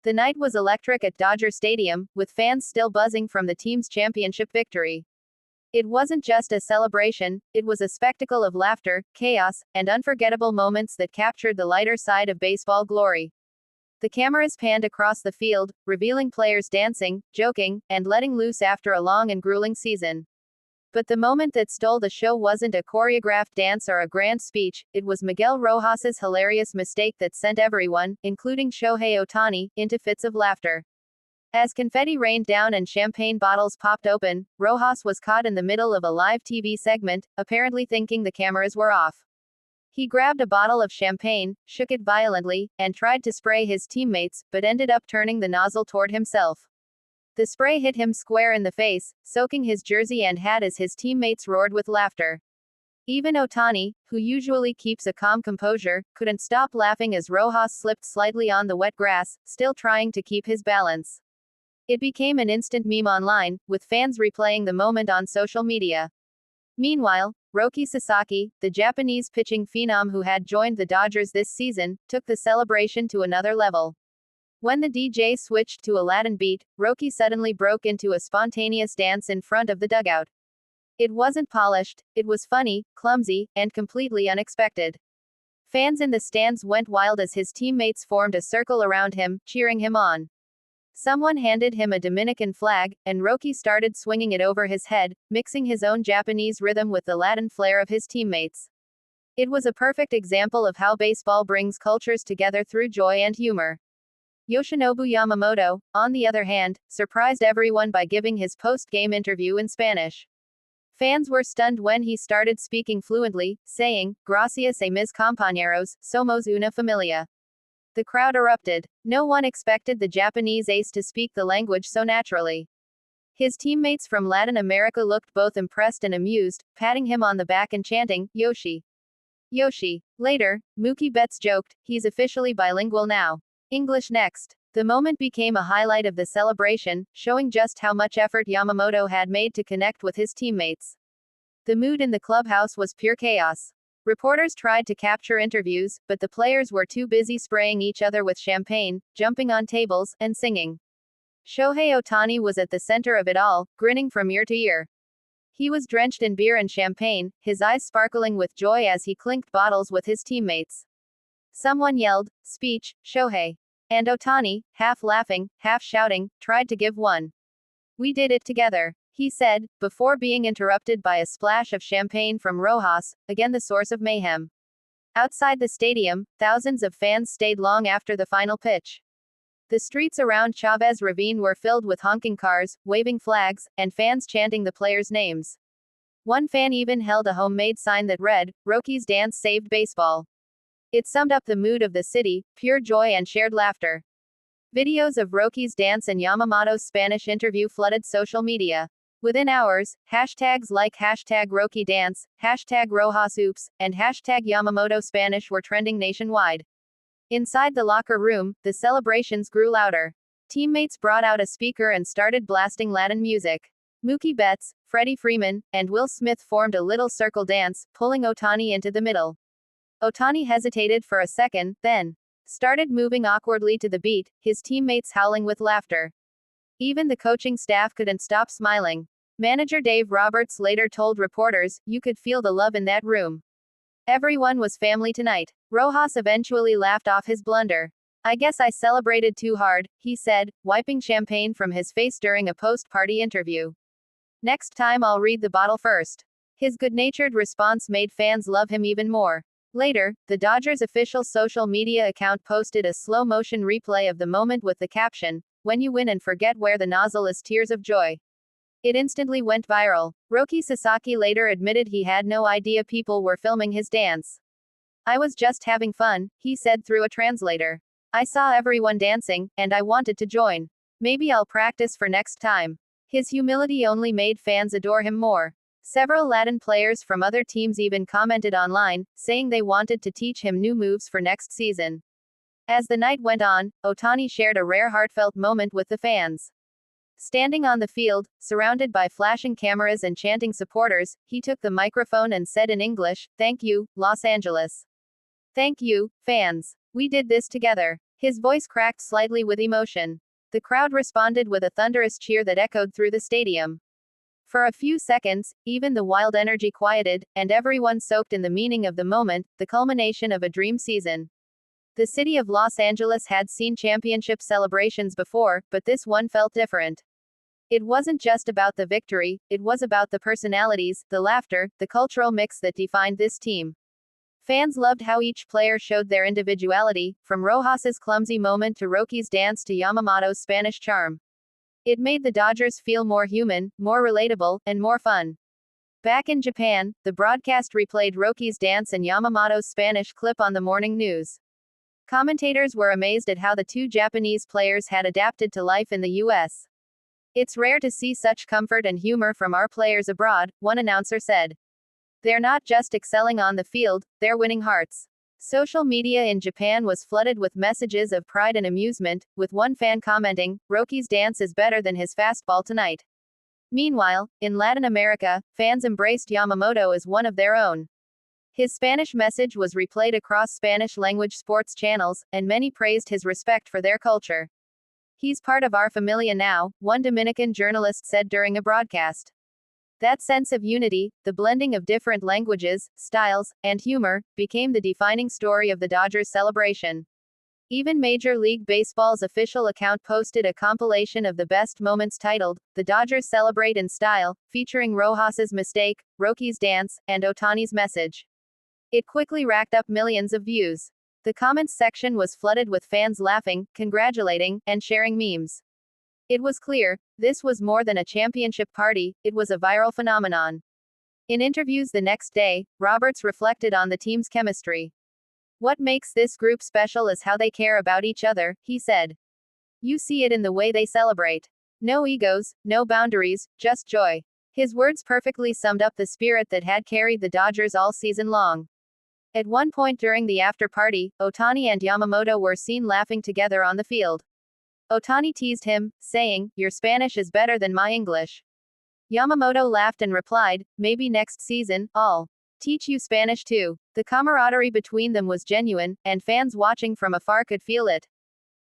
The night was electric at Dodger Stadium, with fans still buzzing from the team's championship victory. It wasn't just a celebration, it was a spectacle of laughter, chaos, and unforgettable moments that captured the lighter side of baseball glory. The cameras panned across the field, revealing players dancing, joking, and letting loose after a long and grueling season. But the moment that stole the show wasn't a choreographed dance or a grand speech, it was Miguel Rojas's hilarious mistake that sent everyone, including Shohei Ohtani, into fits of laughter. As confetti rained down and champagne bottles popped open, Rojas was caught in the middle of a live TV segment, apparently thinking the cameras were off. He grabbed a bottle of champagne, shook it violently, and tried to spray his teammates, but ended up turning the nozzle toward himself. The spray hit him square in the face, soaking his jersey and hat as his teammates roared with laughter. Even Ohtani, who usually keeps a calm composure, couldn't stop laughing as Rojas slipped slightly on the wet grass, still trying to keep his balance. It became an instant meme online, with fans replaying the moment on social media. Meanwhile, Roki Sasaki, the Japanese pitching phenom who had joined the Dodgers this season, took the celebration to another level. When the DJ switched to a Latin beat, Roki suddenly broke into a spontaneous dance in front of the dugout. It wasn't polished, it was funny, clumsy, and completely unexpected. Fans in the stands went wild as his teammates formed a circle around him, cheering him on. Someone handed him a Dominican flag, and Roki started swinging it over his head, mixing his own Japanese rhythm with the Latin flair of his teammates. It was a perfect example of how baseball brings cultures together through joy and humor. Yoshinobu Yamamoto, on the other hand, surprised everyone by giving his post-game interview in Spanish. Fans were stunned when he started speaking fluently, saying, "Gracias a mis compañeros, somos una familia." The crowd erupted. No one expected the Japanese ace to speak the language so naturally. His teammates from Latin America looked both impressed and amused, patting him on the back and chanting, "Yoshi. Yoshi." Later, Mookie Betts joked, "He's officially bilingual now. English next." The moment became a highlight of the celebration, showing just how much effort Yamamoto had made to connect with his teammates. The mood in the clubhouse was pure chaos. Reporters tried to capture interviews, but the players were too busy spraying each other with champagne, jumping on tables, and singing. Shohei Ohtani was at the center of it all, grinning from ear to ear. He was drenched in beer and champagne, his eyes sparkling with joy as he clinked bottles with his teammates. Someone yelled, "Speech, Shohei." And Ohtani, half laughing, half shouting, tried to give one. "We did it together," he said, before being interrupted by a splash of champagne from Rojas, again the source of mayhem. Outside the stadium, thousands of fans stayed long after the final pitch. The streets around Chavez Ravine were filled with honking cars, waving flags, and fans chanting the players' names. One fan even held a homemade sign that read, "Roki's dance saved baseball." It summed up the mood of the city, pure joy and shared laughter. Videos of Roki's dance and Yamamoto's Spanish interview flooded social media. Within hours, hashtags like #RokiDance, #RojasOops, and #YamamotoSpanish were trending nationwide. Inside the locker room, the celebrations grew louder. Teammates brought out a speaker and started blasting Latin music. Mookie Betts, Freddie Freeman, and Will Smith formed a little circle dance, pulling Ohtani into the middle. Ohtani hesitated for a second, then started moving awkwardly to the beat, his teammates howling with laughter. Even the coaching staff couldn't stop smiling. Manager Dave Roberts later told reporters, "You could feel the love in that room. Everyone was family tonight." Rojas eventually laughed off his blunder. "I guess I celebrated too hard," he said, wiping champagne from his face during a post-party interview. "Next time I'll read the bottle first." His good-natured response made fans love him even more. Later, the Dodgers' official social media account posted a slow-motion replay of the moment with the caption, "When you win and forget where the nozzle is, tears of joy." It instantly went viral. Roki Sasaki later admitted he had no idea people were filming his dance. "I was just having fun," he said through a translator. "I saw everyone dancing, and I wanted to join. Maybe I'll practice for next time." His humility only made fans adore him more. Several Latin players from other teams even commented online, saying they wanted to teach him new moves for next season. As the night went on, Ohtani shared a rare heartfelt moment with the fans. Standing on the field, surrounded by flashing cameras and chanting supporters, he took the microphone and said in English, "Thank you, Los Angeles. Thank you, fans. We did this together." His voice cracked slightly with emotion. The crowd responded with a thunderous cheer that echoed through the stadium. For a few seconds, even the wild energy quieted, and everyone soaked in the meaning of the moment, the culmination of a dream season. The city of Los Angeles had seen championship celebrations before, but this one felt different. It wasn't just about the victory, it was about the personalities, the laughter, the cultural mix that defined this team. Fans loved how each player showed their individuality, from Rojas's clumsy moment to Roky's dance to Yamamoto's Spanish charm. It made the Dodgers feel more human, more relatable, and more fun. Back in Japan, the broadcast replayed Roky's dance and Yamamoto's Spanish clip on the morning news. Commentators were amazed at how the two Japanese players had adapted to life in the U.S. "It's rare to see such comfort and humor from our players abroad," one announcer said. "They're not just excelling on the field, they're winning hearts." Social media in Japan was flooded with messages of pride and amusement, with one fan commenting, "Roky's dance is better than his fastball tonight." Meanwhile, in Latin America, fans embraced Yamamoto as one of their own. His Spanish message was replayed across Spanish-language sports channels, and many praised his respect for their culture. "He's part of our familia now," one Dominican journalist said during a broadcast. That sense of unity, the blending of different languages, styles, and humor, became the defining story of the Dodgers celebration. Even Major League Baseball's official account posted a compilation of the best moments titled, "The Dodgers Celebrate in Style," featuring Rojas's mistake, Roky's dance, and Ohtani's message. It quickly racked up millions of views. The comments section was flooded with fans laughing, congratulating, and sharing memes. It was clear, this was more than a championship party, it was a viral phenomenon. In interviews the next day, Roberts reflected on the team's chemistry. "What makes this group special is how they care about each other," he said. "You see it in the way they celebrate. No egos, no boundaries, just joy." His words perfectly summed up the spirit that had carried the Dodgers all season long. At one point during the after-party, Ohtani and Yamamoto were seen laughing together on the field. Ohtani teased him, saying, "Your Spanish is better than my English." Yamamoto laughed and replied, "Maybe next season, I'll teach you Spanish too." The camaraderie between them was genuine, and fans watching from afar could feel it.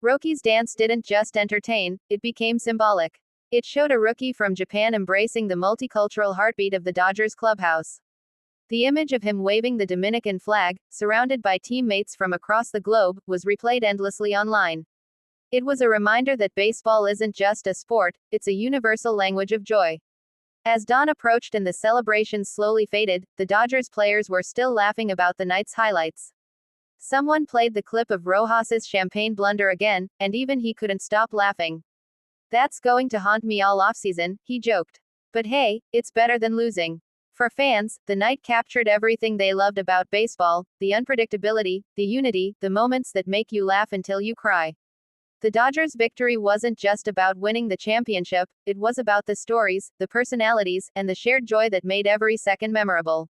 Roky's dance didn't just entertain, it became symbolic. It showed a rookie from Japan embracing the multicultural heartbeat of the Dodgers clubhouse. The image of him waving the Dominican flag, surrounded by teammates from across the globe, was replayed endlessly online. It was a reminder that baseball isn't just a sport, it's a universal language of joy. As dawn approached and the celebrations slowly faded, the Dodgers players were still laughing about the night's highlights. Someone played the clip of Rojas's champagne blunder again, and even he couldn't stop laughing. "That's going to haunt me all offseason," he joked. But hey, it's better than losing. For fans, the night captured everything they loved about baseball: the unpredictability, the unity, the moments that make you laugh until you cry. The Dodgers' victory wasn't just about winning the championship, it was about the stories, the personalities, and the shared joy that made every second memorable.